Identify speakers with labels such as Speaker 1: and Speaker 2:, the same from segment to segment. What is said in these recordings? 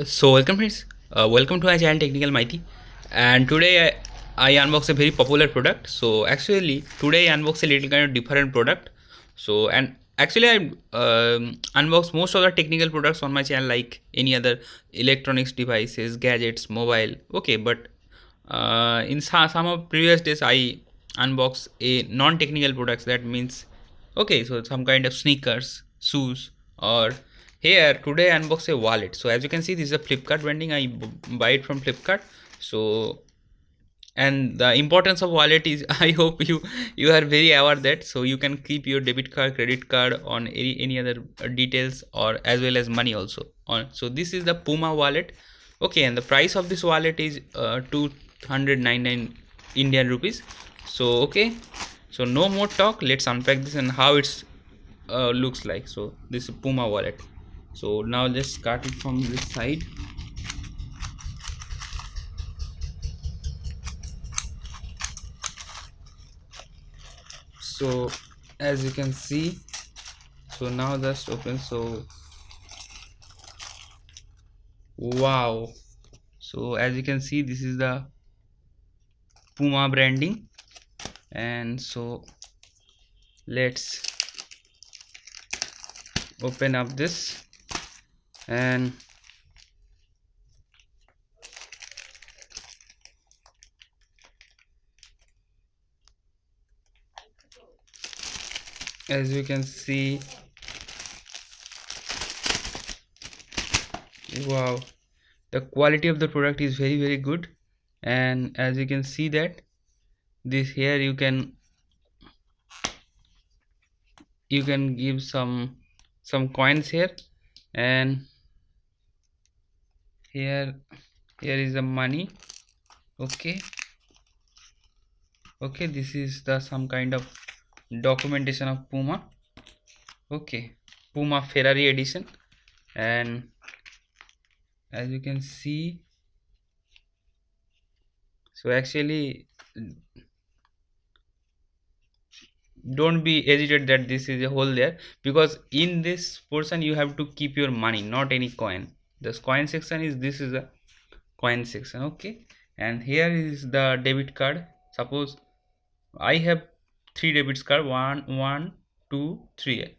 Speaker 1: So welcome friends, welcome to Agile Technical Mighty, and today I unbox a very popular product. So actually today I unbox a little kind of different product. So and actually I unbox most of the technical products on my channel like any other electronics devices, gadgets, mobile. Okay, but in some of previous days I unbox a non-technical products. That means okay, so some kind of sneakers, shoes, or here today I unbox a wallet. So as you can see, this is a Flipkart vending. I buy it from Flipkart. So and the importance of wallet is I hope you are very aware that so you can keep your debit card, credit card on any other details or as well as money also on. So this is the Puma wallet. Okay, and the price of this wallet is 299 Indian rupees. So okay, so no more talk, let's unpack this and how it's looks like. So this is Puma wallet. So now let's start it from this side. So as you can see, so now just open. So wow, so as you can see, this is the Puma branding. And so let's open up this, and as you can see, wow, the quality of the product is very good. And as you can see that this here you can give some coins here, and here is the money. Okay, okay, this is the some kind of documentation of Puma. Okay, Puma Ferrari edition. And as you can see, so actually don't be hesitant that this is a hole there, because in this portion you have to keep your money, not any coin. This coin section is, this is a coin section. Okay, and here is the debit card. Suppose I have three debit card, one, two, three,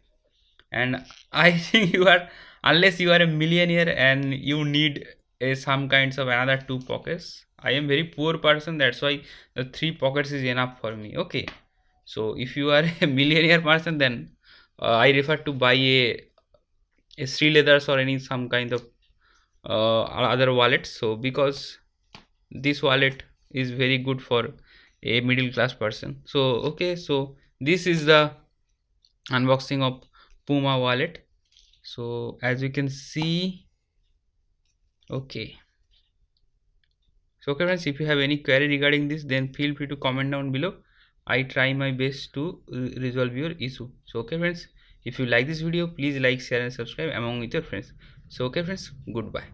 Speaker 1: and I think you are, unless you are a millionaire and you need some kinds of another two pockets. I am very poor person, that's why the three pockets is enough for me. Okay, so if you are a millionaire person, then I refer to buy a Sri Leathers or any some kind of other wallet. So because this wallet is very good for a middle class person. So okay, so this is the unboxing of Puma wallet. So as you can see, okay, so okay friends, if you have any query regarding this, then feel free to comment down below. I try my best to resolve your issue. So okay friends, if you like this video, please like, share and subscribe among with your friends. So okay friends, goodbye.